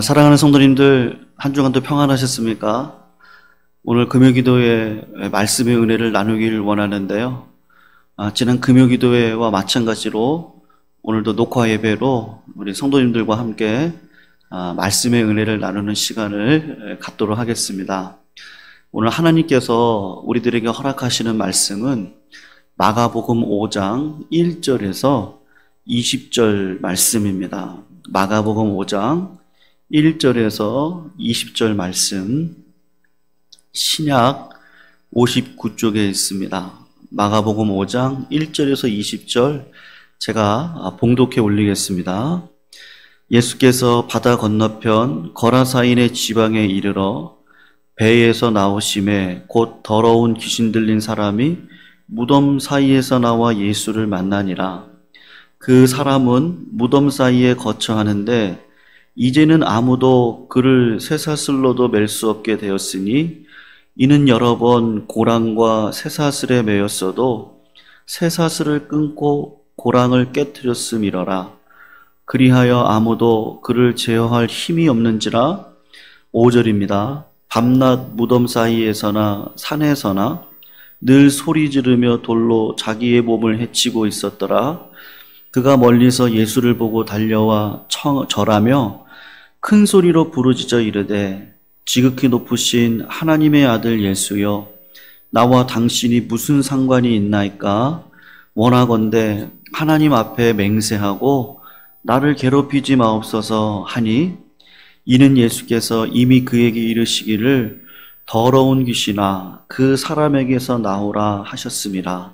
사랑하는 성도님들, 한 주간도 평안하셨습니까? 오늘 금요기도회 말씀의 은혜를 나누기를 원하는데요. 지난 금요기도회와 마찬가지로 오늘도 녹화 예배로 우리 성도님들과 함께 말씀의 은혜를 나누는 시간을 갖도록 하겠습니다. 오늘 하나님께서 우리들에게 허락하시는 말씀은 마가복음 5장 1절에서 20절 말씀입니다. 마가복음 5장 1절에서 20절 말씀, 신약 59쪽에 있습니다. 마가복음 5장 1절에서 20절 제가 봉독해 올리겠습니다. 예수께서 바다 건너편 거라사인의 지방에 이르러 배에서 나오심에 곧 더러운 귀신 들린 사람이 무덤 사이에서 나와 예수를 만나니라. 그 사람은 무덤 사이에 거처하는데 이제는 아무도 그를 쇠사슬로도 맬 수 없게 되었으니 이는 여러 번 고랑과 쇠사슬에 매였어도 쇠사슬을 끊고 고랑을 깨뜨렸음이러라. 그리하여 아무도 그를 제어할 힘이 없는지라. 5절입니다. 밤낮 무덤 사이에서나 산에서나 늘 소리 지르며 돌로 자기의 몸을 해치고 있었더라. 그가 멀리서 예수를 보고 달려와 절하며 큰 소리로 부르짖어 이르되 지극히 높으신 하나님의 아들 예수여, 나와 당신이 무슨 상관이 있나이까? 원하건대 하나님 앞에 맹세하고 나를 괴롭히지 마옵소서 하니, 이는 예수께서 이미 그에게 이르시기를 더러운 귀신아 그 사람에게서 나오라 하셨음이라.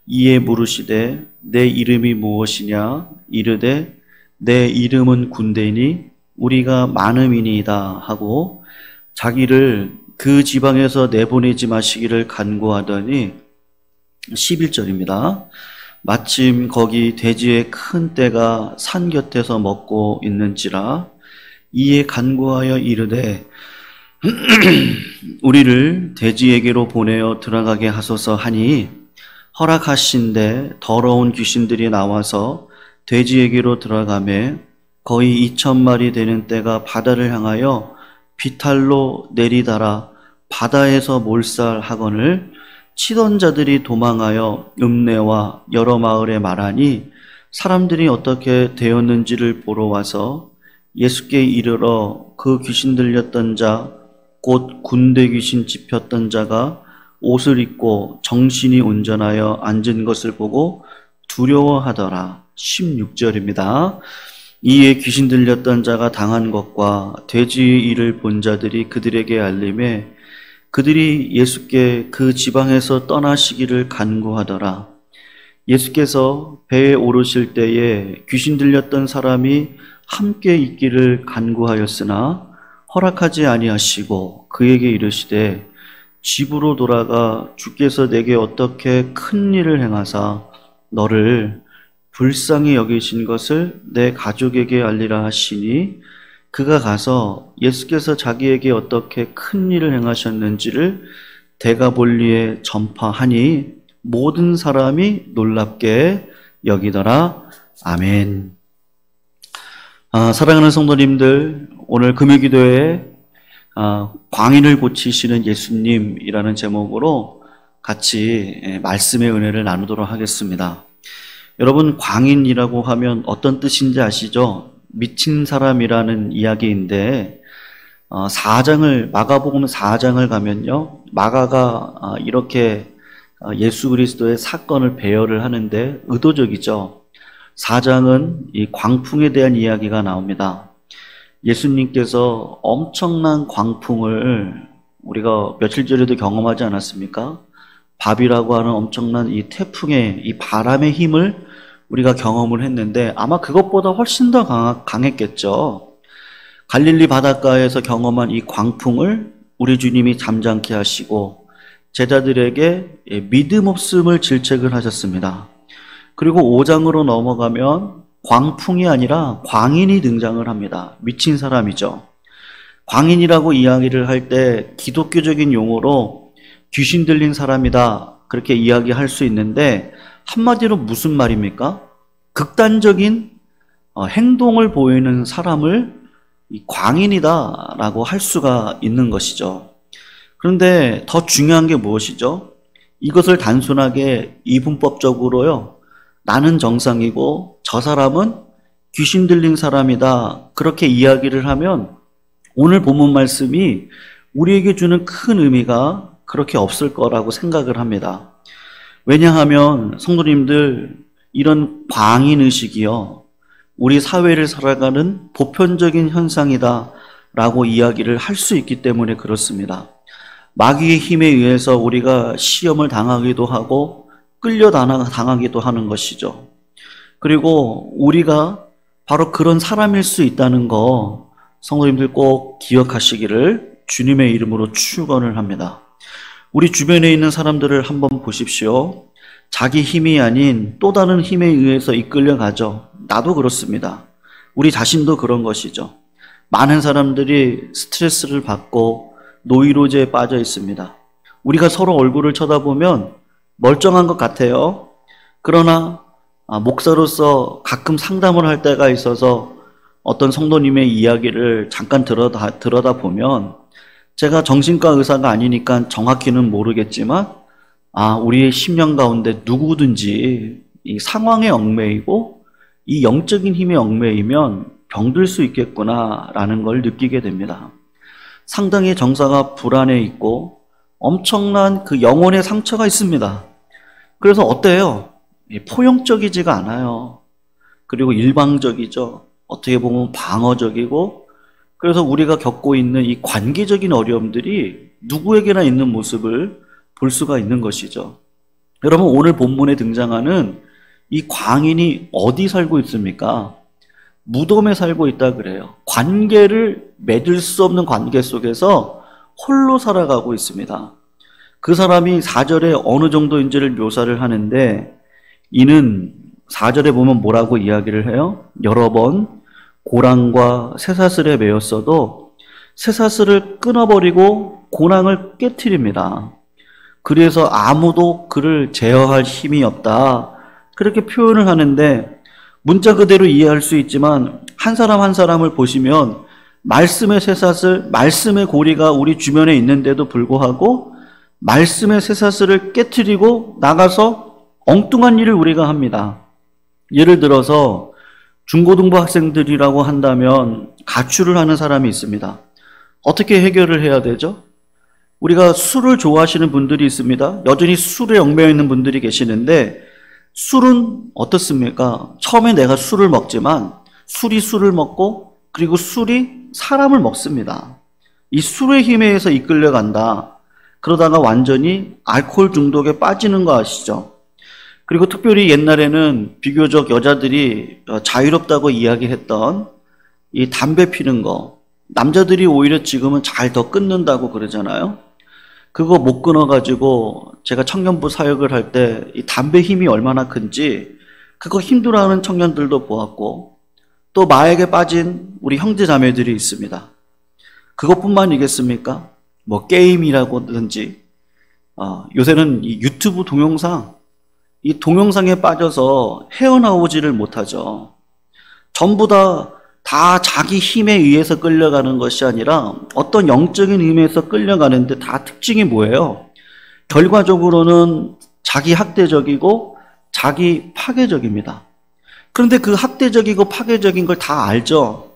이에 물으시되 내 이름이 무엇이냐? 이르되 내 이름은 군대니 우리가 많음이니이다 하고 자기를 그 지방에서 내보내지 마시기를 간구하더니 11절입니다. 마침 거기 돼지의 큰 떼가 산 곁에서 먹고 있는지라. 이에 간구하여 이르되 우리를 돼지에게로 보내어 들어가게 하소서 하니, 허락하신데 더러운 귀신들이 나와서 돼지에게로 들어가매 거의 2,000마리 되는 떼가 바다를 향하여 비탈로 내리달아 바다에서 몰살하거늘 치던 자들이 도망하여 읍내와 여러 마을에 말하니, 사람들이 어떻게 되었는지를 보러 와서 예수께 이르러 그 귀신 들렸던 자 곧 군대 귀신 집혔던 자가 옷을 입고 정신이 온전하여 앉은 것을 보고 두려워하더라. 16절입니다. 이에 귀신 들렸던 자가 당한 것과 돼지의 일을 본 자들이 그들에게 알림에 그들이 예수께 그 지방에서 떠나시기를 간구하더라. 예수께서 배에 오르실 때에 귀신 들렸던 사람이 함께 있기를 간구하였으나 허락하지 아니하시고 그에게 이르시되 집으로 돌아가 주께서 내게 어떻게 큰 일을 행하사 너를 불쌍히 여기신 것을 내 가족에게 알리라 하시니, 그가 가서 예수께서 자기에게 어떻게 큰 일을 행하셨는지를 대가볼리에 전파하니 모든 사람이 놀랍게 여기더라. 아멘. 사랑하는 성도님들, 오늘 금요기도에 광인을 고치시는 예수님이라는 제목으로 같이 말씀의 은혜를 나누도록 하겠습니다. 여러분, 광인이라고 하면 어떤 뜻인지 아시죠? 미친 사람이라는 이야기인데, 마가복음 4장을 가면요, 마가가 이렇게 예수 그리스도의 사건을 배열을 하는데 의도적이죠. 4장은 이 광풍에 대한 이야기가 나옵니다. 예수님께서 엄청난 광풍을 우리가 며칠 전에도 경험하지 않았습니까? 바비라고 하는 엄청난 이 태풍의 이 바람의 힘을 우리가 경험을 했는데 아마 그것보다 훨씬 더 강했겠죠. 갈릴리 바닷가에서 경험한 이 광풍을 우리 주님이 잠잠케 하시고 제자들에게 믿음 없음을 질책을 하셨습니다. 그리고 5장으로 넘어가면 광풍이 아니라 광인이 등장을 합니다. 미친 사람이죠. 광인이라고 이야기를 할 때 기독교적인 용어로 귀신 들린 사람이다 그렇게 이야기할 수 있는데, 한마디로 무슨 말입니까? 극단적인 행동을 보이는 사람을 이 광인이다라고 할 수가 있는 것이죠. 그런데 더 중요한 게 무엇이죠? 이것을 단순하게 이분법적으로요, 나는 정상이고 저 사람은 귀신 들린 사람이다, 그렇게 이야기를 하면 오늘 본문 말씀이 우리에게 주는 큰 의미가 그렇게 없을 거라고 생각을 합니다. 왜냐하면 성도님들, 이런 광인의식이요, 우리 사회를 살아가는 보편적인 현상이다 라고 이야기를 할 수 있기 때문에 그렇습니다. 마귀의 힘에 의해서 우리가 시험을 당하기도 하고 끌려당하기도 하는 것이죠. 그리고 우리가 바로 그런 사람일 수 있다는 거 성도님들 꼭 기억하시기를 주님의 이름으로 축원을 합니다. 우리 주변에 있는 사람들을 한번 보십시오. 자기 힘이 아닌 또 다른 힘에 의해서 이끌려가죠. 나도 그렇습니다. 우리 자신도 그런 것이죠. 많은 사람들이 스트레스를 받고 노이로제에 빠져 있습니다. 우리가 서로 얼굴을 쳐다보면 멀쩡한 것 같아요. 그러나 목사로서 가끔 상담을 할 때가 있어서 어떤 성도님의 이야기를 잠깐 들여다 보면, 제가 정신과 의사가 아니니까 정확히는 모르겠지만 우리의 심령 가운데 누구든지 이 상황에 얽매이고 이 영적인 힘에 얽매이면 병들 수 있겠구나라는 걸 느끼게 됩니다. 상당히 정서가 불안해 있고 엄청난 그 영혼의 상처가 있습니다. 그래서 어때요? 포용적이지가 않아요. 그리고 일방적이죠. 어떻게 보면 방어적이고, 그래서 우리가 겪고 있는 이 관계적인 어려움들이 누구에게나 있는 모습을 볼 수가 있는 것이죠. 여러분, 오늘 본문에 등장하는 이 광인이 어디 살고 있습니까? 무덤에 살고 있다 그래요. 관계를 맺을 수 없는 관계 속에서 홀로 살아가고 있습니다. 그 사람이 4절에 어느 정도인지를 묘사를 하는데, 이는 4절에 보면 뭐라고 이야기를 해요? 여러 번 고랑과 쇠사슬에 매였어도 쇠사슬을 끊어버리고 고랑을 깨트립니다. 그래서 아무도 그를 제어할 힘이 없다, 그렇게 표현을 하는데, 문자 그대로 이해할 수 있지만 한 사람 한 사람을 보시면 말씀의 쇠사슬, 말씀의 고리가 우리 주변에 있는데도 불구하고 말씀의 쇠사슬을 깨트리고 나가서 엉뚱한 일을 우리가 합니다. 예를 들어서 중고등부 학생들이라고 한다면 가출을 하는 사람이 있습니다. 어떻게 해결을 해야 되죠? 우리가 술을 좋아하시는 분들이 있습니다. 여전히 술에 얽매여 있는 분들이 계시는데, 술은 어떻습니까? 처음에 내가 술을 먹지만 술이 술을 먹고, 그리고 술이 사람을 먹습니다. 이 술의 힘에 의해서 이끌려간다. 그러다가 완전히 알코올 중독에 빠지는 거 아시죠? 그리고 특별히 옛날에는 비교적 여자들이 자유롭다고 이야기했던 이 담배 피는 거, 남자들이 오히려 지금은 잘 더 끊는다고 그러잖아요. 그거 못 끊어가지고 제가 청년부 사역을 할 때 이 담배 힘이 얼마나 큰지 그거 힘들어하는 청년들도 보았고, 또 마약에 빠진 우리 형제 자매들이 있습니다. 그것뿐만이겠습니까? 뭐 게임이라든지 요새는 이 유튜브 동영상, 이 동영상에 빠져서 헤어나오지를 못하죠. 전부 다 자기 힘에 의해서 끌려가는 것이 아니라 어떤 영적인 의미에서 끌려가는데 다 특징이 뭐예요? 결과적으로는 자기 학대적이고 자기 파괴적입니다. 그런데 그 학대적이고 파괴적인 걸 다 알죠.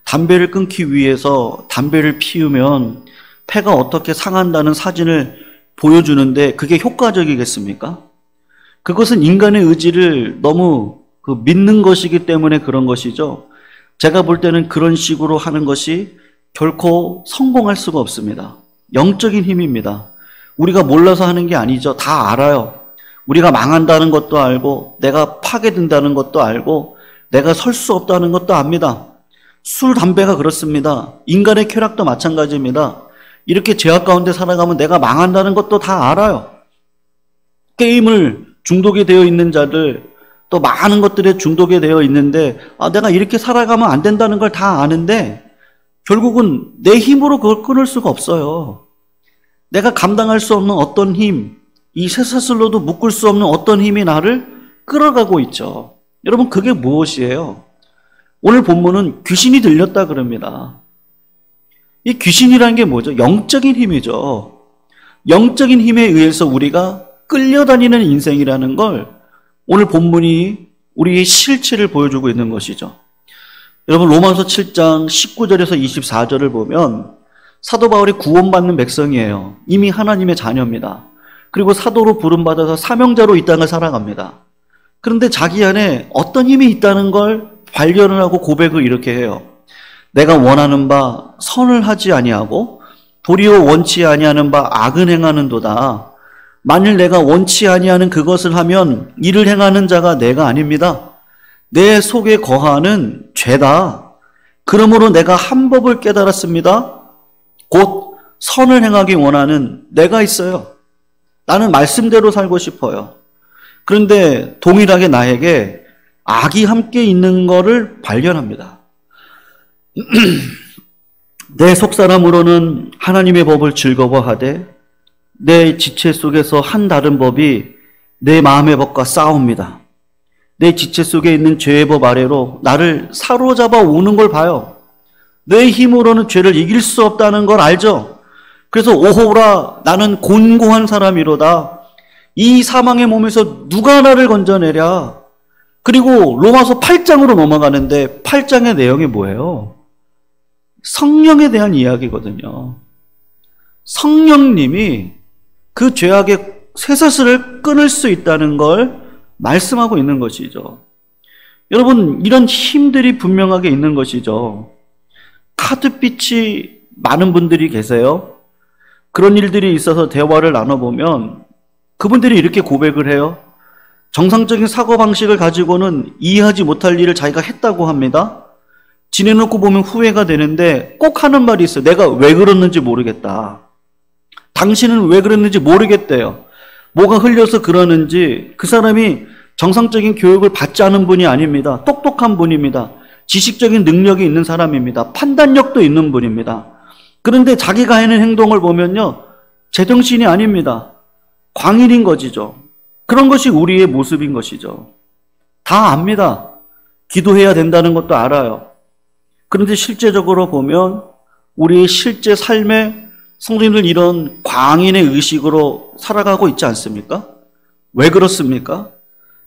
담배를 끊기 위해서 담배를 피우면 폐가 어떻게 상한다는 사진을 보여주는데 그게 효과적이겠습니까? 그것은 인간의 의지를 너무 믿는 것이기 때문에 그런 것이죠. 제가 볼 때는 그런 식으로 하는 것이 결코 성공할 수가 없습니다. 영적인 힘입니다. 우리가 몰라서 하는 게 아니죠. 다 알아요. 우리가 망한다는 것도 알고, 내가 파괴된다는 것도 알고, 내가 설 수 없다는 것도 압니다. 술, 담배가 그렇습니다. 인간의 쾌락도 마찬가지입니다. 이렇게 죄악 가운데 살아가면 내가 망한다는 것도 다 알아요. 게임을 중독이 되어 있는 자들, 또 많은 것들에 중독이 되어 있는데 내가 이렇게 살아가면 안 된다는 걸 다 아는데 결국은 내 힘으로 그걸 끊을 수가 없어요. 내가 감당할 수 없는 어떤 힘, 이 쇠사슬로도 묶을 수 없는 어떤 힘이 나를 끌어가고 있죠. 여러분, 그게 무엇이에요? 오늘 본문은 귀신이 들렸다 그럽니다. 이 귀신이라는 게 뭐죠? 영적인 힘이죠. 영적인 힘에 의해서 우리가 끌려다니는 인생이라는 걸 오늘 본문이 우리의 실체를 보여주고 있는 것이죠. 여러분, 로마서 7장 19절에서 24절을 보면 사도 바울이 구원받는 백성이에요. 이미 하나님의 자녀입니다. 그리고 사도로 부름받아서 사명자로 이 땅을 살아갑니다. 그런데 자기 안에 어떤 힘이 있다는 걸 발견을 하고 고백을 이렇게 해요. 내가 원하는 바 선을 하지 아니하고 도리어 원치 아니하는 바 악은 행하는도다. 만일 내가 원치 아니하는 그것을 하면 이를 행하는 자가 내가 아닙니다. 내 속에 거하는 죄다. 그러므로 내가 한 법을 깨달았습니다. 곧 선을 행하기 원하는 내가 있어요. 나는 말씀대로 살고 싶어요. 그런데 동일하게 나에게 악이 함께 있는 것을 발견합니다. 내 속사람으로는 하나님의 법을 즐거워하되 내 지체 속에서 한 다른 법이 내 마음의 법과 싸웁니다. 내 지체 속에 있는 죄의 법 아래로 나를 사로잡아 오는 걸 봐요. 내 힘으로는 죄를 이길 수 없다는 걸 알죠. 그래서 오호라 나는 곤고한 사람이로다. 이 사망의 몸에서 누가 나를 건져내랴. 그리고 로마서 8장으로 넘어가는데 8장의 내용이 뭐예요? 성령에 대한 이야기거든요. 성령님이 그 죄악의 쇠사슬을 끊을 수 있다는 걸 말씀하고 있는 것이죠. 여러분, 이런 힘들이 분명하게 있는 것이죠. 카드빛이 많은 분들이 계세요. 그런 일들이 있어서 대화를 나눠보면 그분들이 이렇게 고백을 해요. 정상적인 사고방식을 가지고는 이해하지 못할 일을 자기가 했다고 합니다. 지내놓고 보면 후회가 되는데 꼭 하는 말이 있어요. 내가 왜 그랬는지 모르겠다. 당신은 왜 그랬는지 모르겠대요. 뭐가 흘려서 그러는지. 그 사람이 정상적인 교육을 받지 않은 분이 아닙니다. 똑똑한 분입니다. 지식적인 능력이 있는 사람입니다. 판단력도 있는 분입니다. 그런데 자기가 하는 행동을 보면요, 제정신이 아닙니다. 광일인 것이죠. 그런 것이 우리의 모습인 것이죠. 다 압니다. 기도해야 된다는 것도 알아요. 그런데 실제적으로 보면 우리의 실제 삶에 성도님들 이런 광인의 의식으로 살아가고 있지 않습니까? 왜 그렇습니까?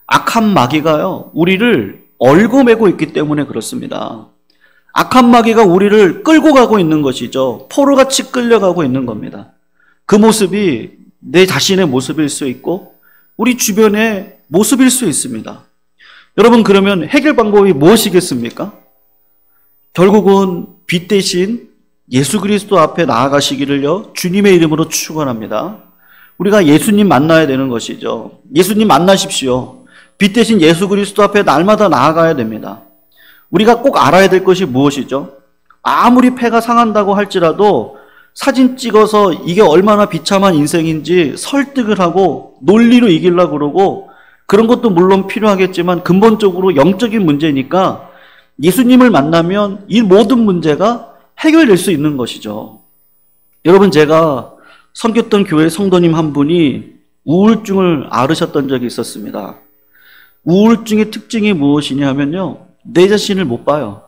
악한 마귀가요, 우리를 얽어매고 있기 때문에 그렇습니다. 악한 마귀가 우리를 끌고 가고 있는 것이죠. 포로같이 끌려가고 있는 겁니다. 그 모습이 내 자신의 모습일 수 있고 우리 주변의 모습일 수 있습니다. 여러분, 그러면 해결 방법이 무엇이겠습니까? 결국은 빛 대신 예수 그리스도 앞에 나아가시기를요, 주님의 이름으로 축원합니다. 우리가 예수님 만나야 되는 것이죠. 예수님 만나십시오. 빛 대신 예수 그리스도 앞에 날마다 나아가야 됩니다. 우리가 꼭 알아야 될 것이 무엇이죠? 아무리 폐가 상한다고 할지라도 사진 찍어서 이게 얼마나 비참한 인생인지 설득을 하고 논리로 이기려고 그러고, 그런 것도 물론 필요하겠지만 근본적으로 영적인 문제니까 예수님을 만나면 이 모든 문제가 해결될 수 있는 것이죠. 여러분, 제가 섬겼던 교회 성도님 한 분이 우울증을 앓으셨던 적이 있었습니다. 우울증의 특징이 무엇이냐 하면요, 내 자신을 못 봐요.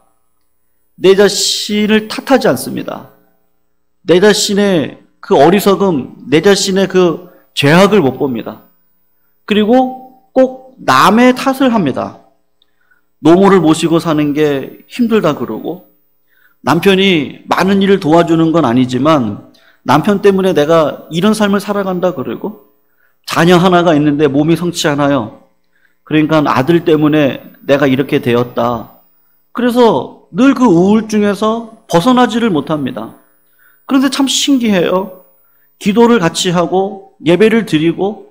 내 자신을 탓하지 않습니다. 내 자신의 그 어리석음, 내 자신의 그 죄악을 못 봅니다. 그리고 꼭 남의 탓을 합니다. 노모를 모시고 사는 게 힘들다 그러고, 남편이 많은 일을 도와주는 건 아니지만 남편 때문에 내가 이런 삶을 살아간다 그러고, 자녀 하나가 있는데 몸이 성치 않아요. 그러니까 아들 때문에 내가 이렇게 되었다. 그래서 늘 그 우울증에서 벗어나지를 못합니다. 그런데 참 신기해요. 기도를 같이 하고 예배를 드리고,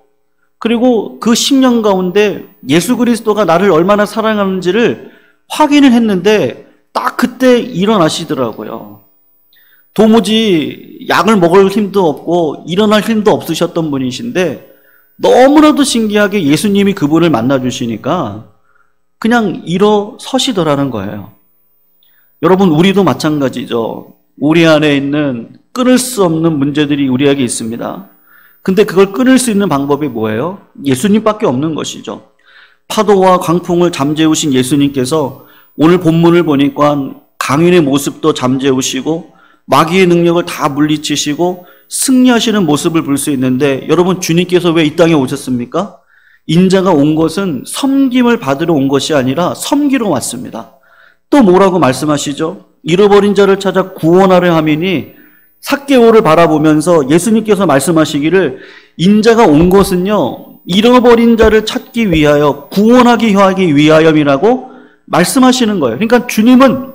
그리고 그 10년 가운데 예수 그리스도가 나를 얼마나 사랑하는지를 확인을 했는데 딱 그때 일어나시더라고요. 도무지 약을 먹을 힘도 없고 일어날 힘도 없으셨던 분이신데 너무나도 신기하게 예수님이 그분을 만나주시니까 그냥 일어서시더라는 거예요. 여러분, 우리도 마찬가지죠. 우리 안에 있는 끊을 수 없는 문제들이 우리에게 있습니다. 근데 그걸 끊을 수 있는 방법이 뭐예요? 예수님밖에 없는 것이죠. 파도와 광풍을 잠재우신 예수님께서 오늘 본문을 보니까 강인의 모습도 잠재우시고 마귀의 능력을 다 물리치시고 승리하시는 모습을 볼 수 있는데, 여러분, 주님께서 왜 이 땅에 오셨습니까? 인자가 온 것은 섬김을 받으러 온 것이 아니라 섬기러 왔습니다. 또 뭐라고 말씀하시죠? 잃어버린 자를 찾아 구원하려 함이니, 삭개오를 바라보면서 예수님께서 말씀하시기를, 인자가 온 것은요, 잃어버린 자를 찾기 위하여, 구원하기 위하여이라고 말씀하시는 거예요. 그러니까 주님은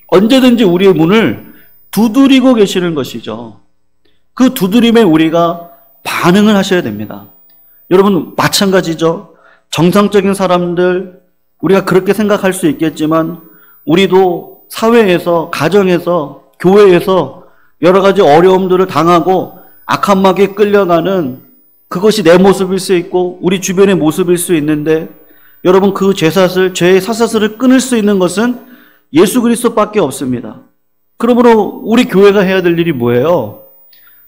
언제든지 우리의 문을 두드리고 계시는 것이죠. 그 두드림에 우리가 반응을 하셔야 됩니다. 여러분, 마찬가지죠. 정상적인 사람들, 우리가 그렇게 생각할 수 있겠지만 우리도 사회에서, 가정에서, 교회에서 여러 가지 어려움들을 당하고 악한 마귀에 끌려가는, 그것이 내 모습일 수 있고 우리 주변의 모습일 수 있는데, 여러분, 그 죄의 사사슬을 끊을 수 있는 것은 예수 그리스도밖에 없습니다. 그러므로 우리 교회가 해야 될 일이 뭐예요?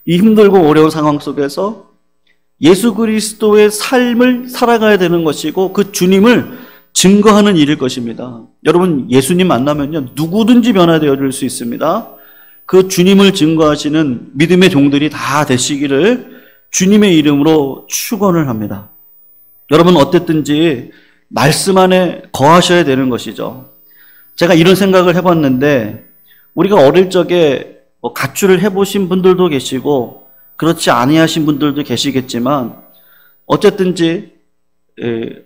이 힘들고 어려운 상황 속에서 예수 그리스도의 삶을 살아가야 되는 것이고, 그 주님을 증거하는 일일 것입니다. 여러분, 예수님 만나면요, 누구든지 변화되어질 수 있습니다. 그 주님을 증거하시는 믿음의 종들이 다 되시기를 주님의 이름으로 축원을 합니다. 여러분, 어쨌든지 말씀 안에 거하셔야 되는 것이죠. 제가 이런 생각을 해봤는데, 우리가 어릴 적에 가출을 해보신 분들도 계시고 그렇지 아니하신 분들도 계시겠지만, 어쨌든지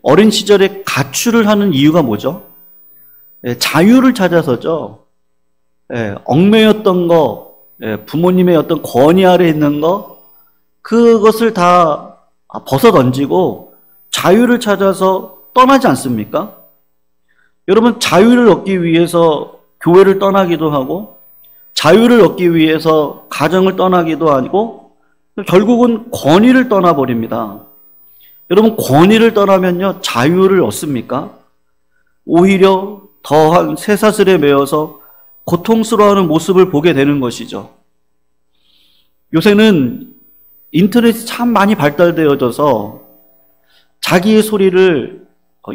어린 시절에 가출을 하는 이유가 뭐죠? 자유를 찾아서죠. 얽매였던 거, 부모님의 어떤 권위 아래 있는 거, 그것을 다 벗어 던지고 자유를 찾아서 떠나지 않습니까? 여러분, 자유를 얻기 위해서 교회를 떠나기도 하고, 자유를 얻기 위해서 가정을 떠나기도 하고, 결국은 권위를 떠나버립니다. 여러분, 권위를 떠나면요, 자유를 얻습니까? 오히려 더한 쇠사슬에 매여서 고통스러워하는 모습을 보게 되는 것이죠. 요새는 인터넷이 참 많이 발달되어져서 자기의 소리를,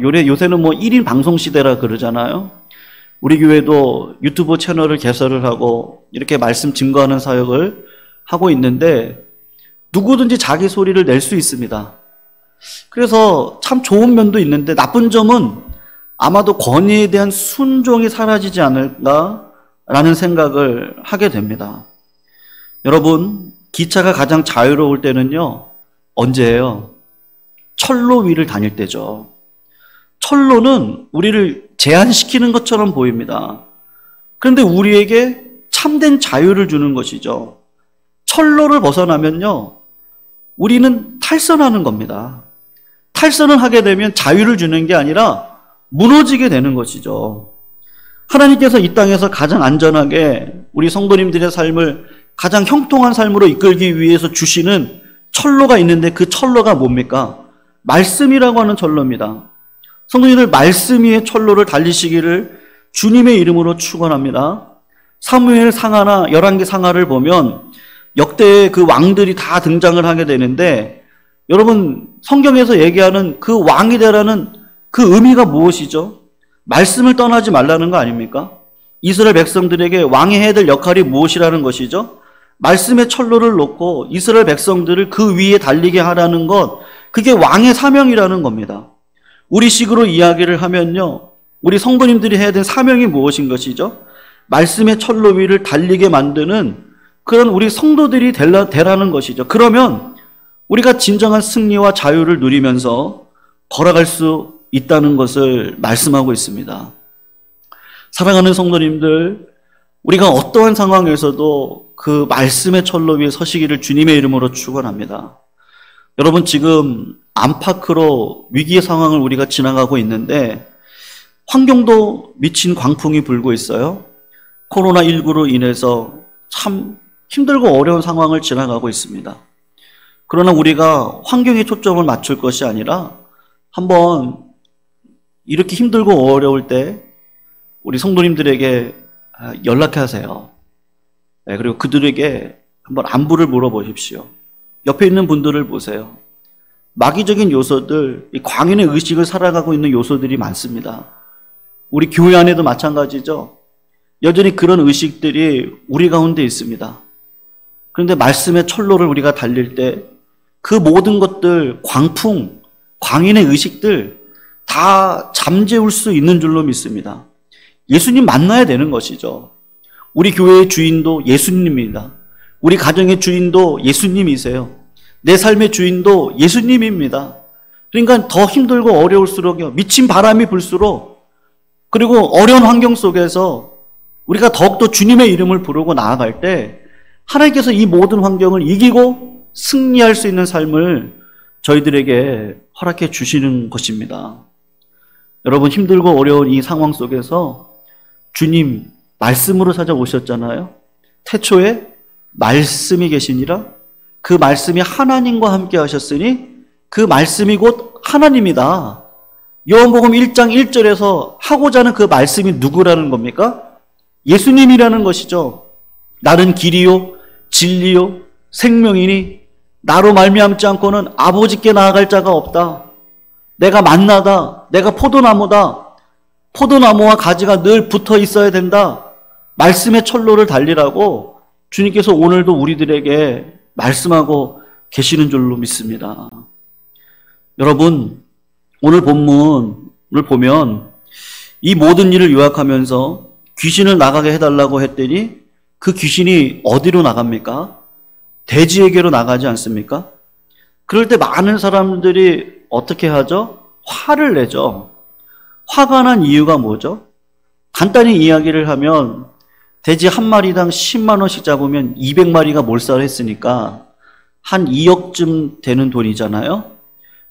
요새는 뭐 1인 방송 시대라 그러잖아요. 우리 교회도 유튜브 채널을 개설을 하고 이렇게 말씀 증거하는 사역을 하고 있는데, 누구든지 자기 소리를 낼 수 있습니다. 그래서 참 좋은 면도 있는데, 나쁜 점은 아마도 권위에 대한 순종이 사라지지 않을까라는 생각을 하게 됩니다. 여러분, 기차가 가장 자유로울 때는요, 언제예요? 철로 위를 다닐 때죠. 철로는 우리를 제한시키는 것처럼 보입니다. 그런데 우리에게 참된 자유를 주는 것이죠. 철로를 벗어나면요, 우리는 탈선하는 겁니다. 탈선을 하게 되면 자유를 주는 게 아니라 무너지게 되는 것이죠. 하나님께서 이 땅에서 가장 안전하게 우리 성도님들의 삶을 가장 형통한 삶으로 이끌기 위해서 주시는 철로가 있는데, 그 철로가 뭡니까? 말씀이라고 하는 철로입니다. 성도님들, 말씀 위의 철로를 달리시기를 주님의 이름으로 축원합니다. 사무엘 상하나 열왕기 상하를 보면 역대의 그 왕들이 다 등장을 하게 되는데, 여러분, 성경에서 얘기하는 그 왕이 되라는 그 의미가 무엇이죠? 말씀을 떠나지 말라는 거 아닙니까? 이스라엘 백성들에게 왕이 해야 될 역할이 무엇이라는 것이죠? 말씀의 철로를 놓고 이스라엘 백성들을 그 위에 달리게 하라는 것, 그게 왕의 사명이라는 겁니다. 우리식으로 이야기를 하면요, 우리 성도님들이 해야 될 사명이 무엇인 것이죠? 말씀의 철로 위를 달리게 만드는 그런 우리 성도들이 되라는 것이죠. 그러면 우리가 진정한 승리와 자유를 누리면서 걸어갈 수 있다는 것을 말씀하고 있습니다. 사랑하는 성도님들, 우리가 어떠한 상황에서도 그 말씀의 철로 위에 서시기를 주님의 이름으로 축원합니다. 여러분, 지금 안팎으로 위기의 상황을 우리가 지나가고 있는데, 환경도 미친 광풍이 불고 있어요. 코로나19로 인해서 참 힘들고 어려운 상황을 지나가고 있습니다. 그러나 우리가 환경에 초점을 맞출 것이 아니라 한번 이렇게 힘들고 어려울 때 우리 성도님들에게 연락하세요. 그리고 그들에게 한번 안부를 물어보십시오. 옆에 있는 분들을 보세요. 마귀적인 요소들, 이 광인의 의식을 살아가고 있는 요소들이 많습니다. 우리 교회 안에도 마찬가지죠. 여전히 그런 의식들이 우리 가운데 있습니다. 그런데 말씀의 철로를 우리가 달릴 때 그 모든 것들, 광풍, 광인의 의식들 다 잠재울 수 있는 줄로 믿습니다. 예수님 만나야 되는 것이죠. 우리 교회의 주인도 예수님입니다. 우리 가정의 주인도 예수님이세요. 내 삶의 주인도 예수님입니다. 그러니까 더 힘들고 어려울수록요, 미친 바람이 불수록, 그리고 어려운 환경 속에서 우리가 더욱더 주님의 이름을 부르고 나아갈 때 하나님께서 이 모든 환경을 이기고 승리할 수 있는 삶을 저희들에게 허락해 주시는 것입니다. 여러분, 힘들고 어려운 이 상황 속에서 주님 말씀으로 찾아오셨잖아요. 태초에 말씀이 계시니라. 그 말씀이 하나님과 함께 하셨으니 그 말씀이 곧 하나님이다. 요한복음 1장 1절에서 하고자 하는 그 말씀이 누구라는 겁니까? 예수님이라는 것이죠. 나는 길이요 진리요 생명이니 나로 말미암지 않고는 아버지께 나아갈 자가 없다. 내가 만나다. 내가 포도나무다. 포도나무와 가지가 늘 붙어 있어야 된다. 말씀의 철로를 달리라고 주님께서 오늘도 우리들에게 말씀하고 계시는 줄로 믿습니다. 여러분, 오늘 본문을 보면 이 모든 일을 요약하면서 귀신을 나가게 해달라고 했더니 그 귀신이 어디로 나갑니까? 돼지에게로 나가지 않습니까? 그럴 때 많은 사람들이 어떻게 하죠? 화를 내죠. 화가 난 이유가 뭐죠? 간단히 이야기를 하면 돼지 한 마리당 10만 원씩 잡으면 200마리가 몰살을 했으니까 한 2억쯤 되는 돈이잖아요.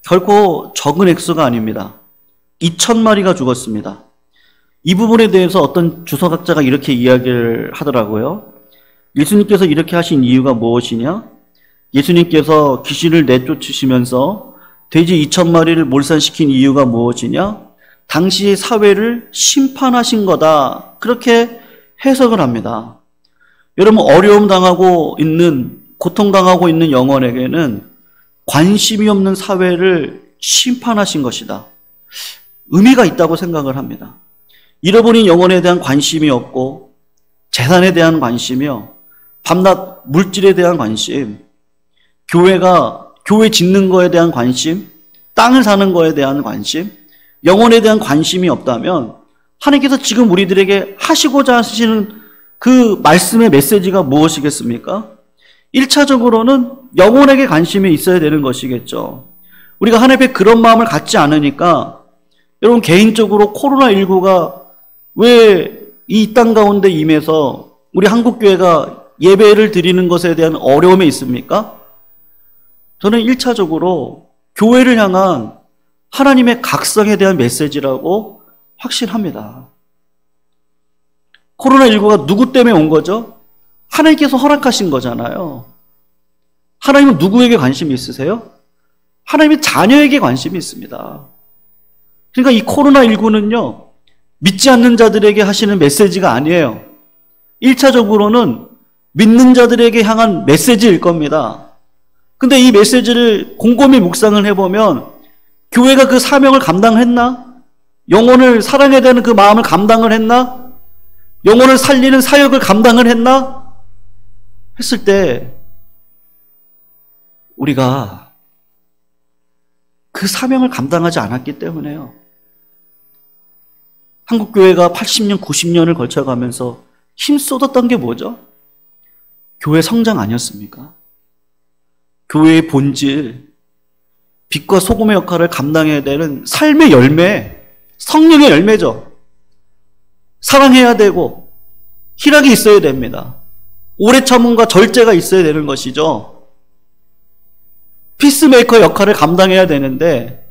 결코 적은 액수가 아닙니다. 2,000마리가 죽었습니다. 이 부분에 대해서 어떤 주석학자가 이렇게 이야기를 하더라고요. 예수님께서 이렇게 하신 이유가 무엇이냐? 예수님께서 귀신을 내쫓으시면서 돼지 2,000마리를 몰살시킨 이유가 무엇이냐? 당시의 사회를 심판하신 거다. 그렇게 해석을 합니다. 여러분, 어려움 당하고 있는, 고통당하고 있는 영혼에게는 관심이 없는 사회를 심판하신 것이다. 의미가 있다고 생각을 합니다. 잃어버린 영혼에 대한 관심이 없고 재산에 대한 관심이요, 밤낮 물질에 대한 관심, 교회 짓는 거에 대한 관심, 땅을 사는 거에 대한 관심, 영혼에 대한 관심이 없다면 하나님께서 지금 우리들에게 하시고자 하시는 그 말씀의 메시지가 무엇이겠습니까? 1차적으로는 영혼에게 관심이 있어야 되는 것이겠죠. 우리가 하나님 앞에 그런 마음을 갖지 않으니까 여러분, 개인적으로 코로나19가 왜 이 땅 가운데 임해서 우리 한국교회가 예배를 드리는 것에 대한 어려움이 있습니까? 저는 1차적으로 교회를 향한 하나님의 각성에 대한 메시지라고 확신합니다. 코로나19가 누구 때문에 온 거죠? 하나님께서 허락하신 거잖아요. 하나님은 누구에게 관심이 있으세요? 하나님의 자녀에게 관심이 있습니다. 그러니까 이 코로나19는요, 믿지 않는 자들에게 하시는 메시지가 아니에요. 1차적으로는 믿는 자들에게 향한 메시지일 겁니다. 근데 이 메시지를 곰곰이 묵상을 해보면 교회가 그 사명을 감당했나? 영혼을 사랑해야 되는 그 마음을 감당을 했나? 영혼을 살리는 사역을 감당을 했나? 했을 때 우리가 그 사명을 감당하지 않았기 때문에요. 한국교회가 80년, 90년을 거쳐가면서 힘쏟았던 게 뭐죠? 교회 성장 아니었습니까? 교회의 본질, 빛과 소금의 역할을 감당해야 되는 삶의 열매, 성령의 열매죠. 사랑해야 되고 희락이 있어야 됩니다. 오래 참음과 절제가 있어야 되는 것이죠. 피스메이커 역할을 감당해야 되는데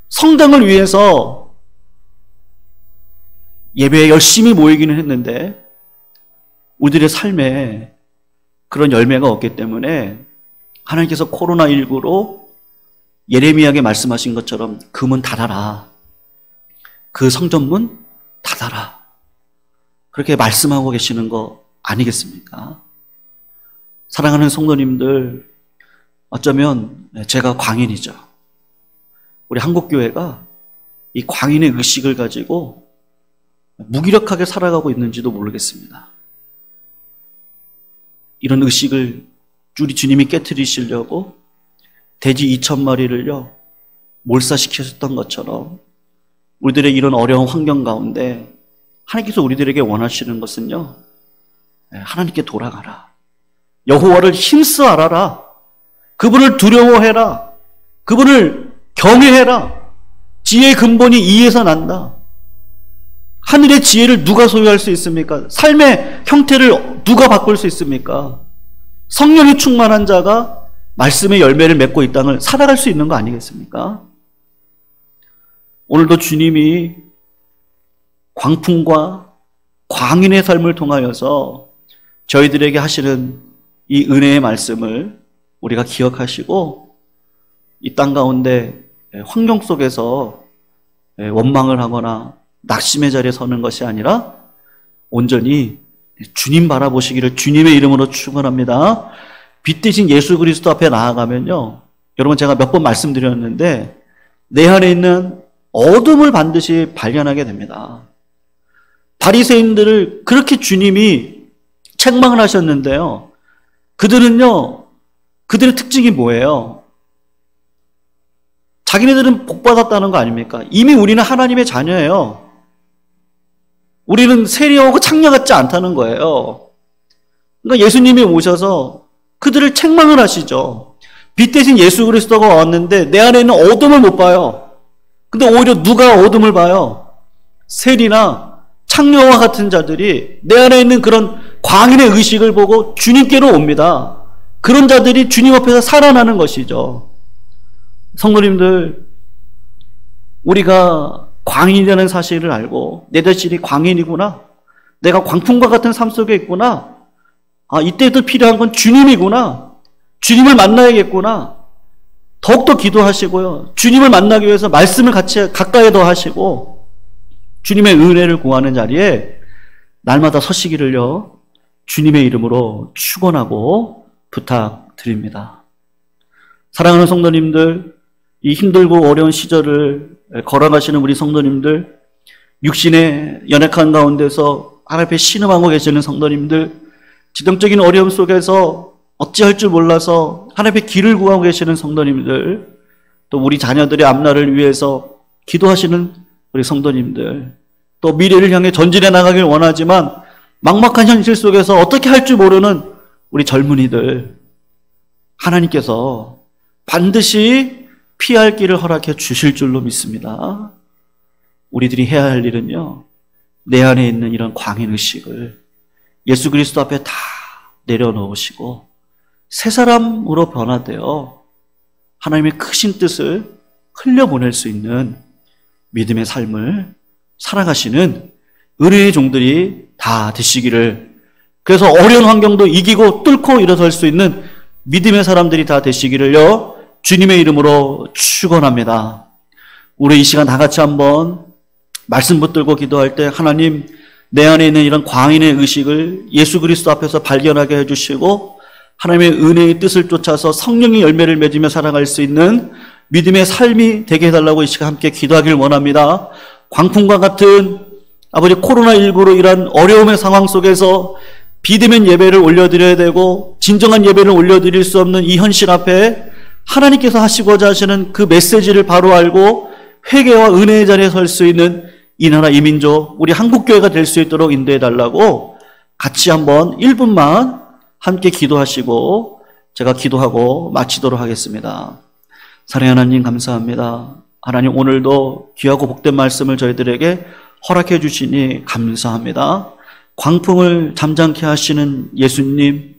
성장을 위해서 예배에 열심히 모이기는 했는데 우리들의 삶에 그런 열매가 없기 때문에 하나님께서 코로나19로 예레미야에게 말씀하신 것처럼 그 문 닫아라. 그 성전문 닫아라. 그렇게 말씀하고 계시는 거 아니겠습니까? 사랑하는 성도님들, 어쩌면 제가 광인이죠. 우리 한국교회가 이 광인의 의식을 가지고 무기력하게 살아가고 있는지도 모르겠습니다. 이런 의식을 우리 주님이 깨트리시려고 돼지 2,000마리를요 몰사시키셨던 것처럼 우리들의 이런 어려운 환경 가운데 하나님께서 우리들에게 원하시는 것은요, 하나님께 돌아가라. 여호와를 힘써 알아라. 그분을 두려워해라. 그분을 경외해라. 지혜의 근본이 이에서 난다. 하늘의 지혜를 누가 소유할 수 있습니까? 삶의 형태를 누가 바꿀 수 있습니까? 성령이 충만한 자가 말씀의 열매를 맺고 이 땅을 살아갈 수 있는 거 아니겠습니까? 오늘도 주님이 광풍과 광인의 삶을 통하여서 저희들에게 하시는 이 은혜의 말씀을 우리가 기억하시고 이 땅 가운데 환경 속에서 원망을 하거나 낙심의 자리에 서는 것이 아니라 온전히 주님 바라보시기를 주님의 이름으로 축원합니다. 빛 대신 예수 그리스도 앞에 나아가면요, 여러분 제가 몇 번 말씀드렸는데 내 안에 있는 어둠을 반드시 발견하게 됩니다. 바리새인들을 그렇게 주님이 책망을 하셨는데요, 그들은요, 그들의 특징이 뭐예요? 자기네들은 복받았다는 거 아닙니까? 이미 우리는 하나님의 자녀예요. 우리는 세리하고 창녀 같지 않다는 거예요. 그러니까 예수님이 오셔서 그들을 책망을 하시죠. 빛 대신 예수 그리스도가 왔는데 내 안에 있는 어둠을 못 봐요. 근데 오히려 누가 어둠을 봐요? 세리나 창녀와 같은 자들이 내 안에 있는 그런 광인의 의식을 보고 주님께로 옵니다. 그런 자들이 주님 앞에서 살아나는 것이죠. 성도님들, 우리가 광인이라는 사실을 알고 내 자신이 광인이구나, 내가 광풍과 같은 삶 속에 있구나, 이때도 필요한 건 주님이구나, 주님을 만나야겠구나, 더욱더 기도하시고요, 주님을 만나기 위해서 말씀을 같이 가까이 더 하시고 주님의 은혜를 구하는 자리에 날마다 서시기를요 주님의 이름으로 축원하고 부탁드립니다. 사랑하는 성도님들, 이 힘들고 어려운 시절을 걸어가시는 우리 성도님들, 육신의 연약한 가운데서 하나님 앞에 신음하고 계시는 성도님들, 지정적인 어려움 속에서 어찌할 줄 몰라서 하나님 앞에 길을 구하고 계시는 성도님들, 또 우리 자녀들의 앞날을 위해서 기도하시는 우리 성도님들, 또 미래를 향해 전진해 나가길 원하지만 막막한 현실 속에서 어떻게 할 줄 모르는 우리 젊은이들, 하나님께서 반드시 피할 길을 허락해 주실 줄로 믿습니다. 우리들이 해야 할 일은요, 내 안에 있는 이런 광인의식을 예수 그리스도 앞에 다 내려놓으시고 새 사람으로 변화되어 하나님의 크신 뜻을 흘려보낼 수 있는 믿음의 삶을 살아가시는 은혜의 종들이 다 되시기를, 그래서 어려운 환경도 이기고 뚫고 일어설 수 있는 믿음의 사람들이 다 되시기를요 주님의 이름으로 축원합니다. 우리 이 시간 다 같이 한번 말씀 붙들고 기도할 때, 하나님, 내 안에 있는 이런 광인의 의식을 예수 그리스도 앞에서 발견하게 해주시고 하나님의 은혜의 뜻을 쫓아서 성령의 열매를 맺으며 살아갈 수 있는 믿음의 삶이 되게 해달라고 이 시간 함께 기도하길 원합니다. 광풍과 같은 아버지 코로나19로 이런 어려움의 상황 속에서 비대면 예배를 올려드려야 되고 진정한 예배를 올려드릴 수 없는 이 현실 앞에 하나님께서 하시고자 하시는 그 메시지를 바로 알고 회개와 은혜의 자리에 설 수 있는 이 나라 이 민족, 우리 한국교회가 될 수 있도록 인도해 달라고 같이 한번 1분만 함께 기도하시고 제가 기도하고 마치도록 하겠습니다. 사랑하는 하나님, 감사합니다. 하나님, 오늘도 귀하고 복된 말씀을 저희들에게 허락해 주시니 감사합니다. 광풍을 잠잠케 하시는 예수님,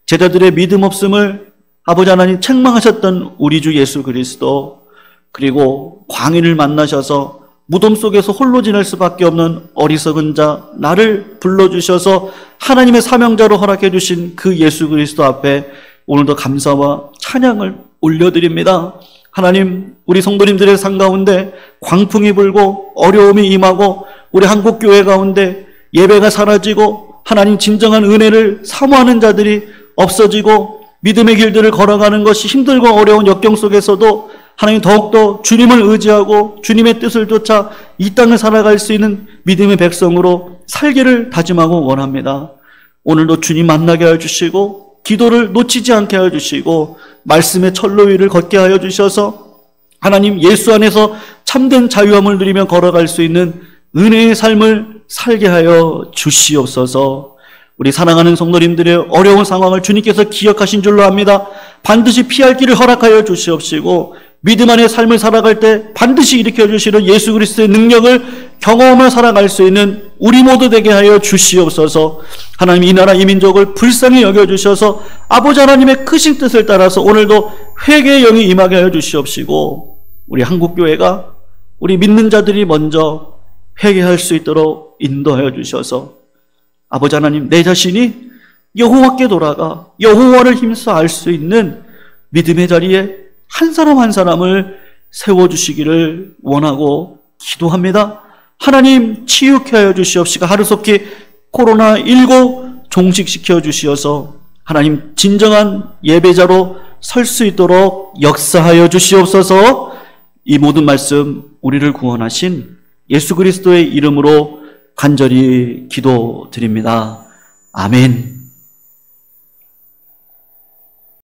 제자들의 믿음 없음을 아버지 하나님 책망하셨던 우리 주 예수 그리스도, 그리고 광인을 만나셔서 무덤 속에서 홀로 지낼 수밖에 없는 어리석은 자 나를 불러주셔서 하나님의 사명자로 허락해 주신 그 예수 그리스도 앞에 오늘도 감사와 찬양을 올려드립니다. 하나님, 우리 성도님들의 삶 가운데 광풍이 불고 어려움이 임하고 우리 한국교회 가운데 예배가 사라지고 하나님 진정한 은혜를 사모하는 자들이 없어지고 믿음의 길들을 걸어가는 것이 힘들고 어려운 역경 속에서도 하나님 더욱더 주님을 의지하고 주님의 뜻을 쫓아 이 땅을 살아갈 수 있는 믿음의 백성으로 살기를 다짐하고 원합니다. 오늘도 주님 만나게 하여 주시고 기도를 놓치지 않게 하여 주시고 말씀의 철로 위를 걷게 하여 주셔서 하나님 예수 안에서 참된 자유함을 누리며 걸어갈 수 있는 은혜의 삶을 살게 하여 주시옵소서. 우리 사랑하는 성도님들의 어려운 상황을 주님께서 기억하신 줄로 압니다. 반드시 피할 길을 허락하여 주시옵시고 믿음 안의 삶을 살아갈 때 반드시 일으켜 주시는 예수 그리스도의 능력을 경험하며 살아갈 수 있는 우리 모두 되게 하여 주시옵소서. 하나님 이 나라 이 민족을 불쌍히 여겨주셔서 아버지 하나님의 크신 뜻을 따라서 오늘도 회개의 영이 임하게 하여 주시옵시고 우리 한국교회가 우리 믿는 자들이 먼저 회개할 수 있도록 인도하여 주셔서 아버지 하나님 내 자신이 여호와께 돌아가 여호와를 힘써 알 수 있는 믿음의 자리에 한 사람 한 사람을 세워주시기를 원하고 기도합니다. 하나님 치유케 하여 주시옵시고 하루속히 코로나19 종식시켜 주시어서 하나님 진정한 예배자로 설 수 있도록 역사하여 주시옵소서. 이 모든 말씀 우리를 구원하신 예수 그리스도의 이름으로 간절히 기도드립니다. 아멘.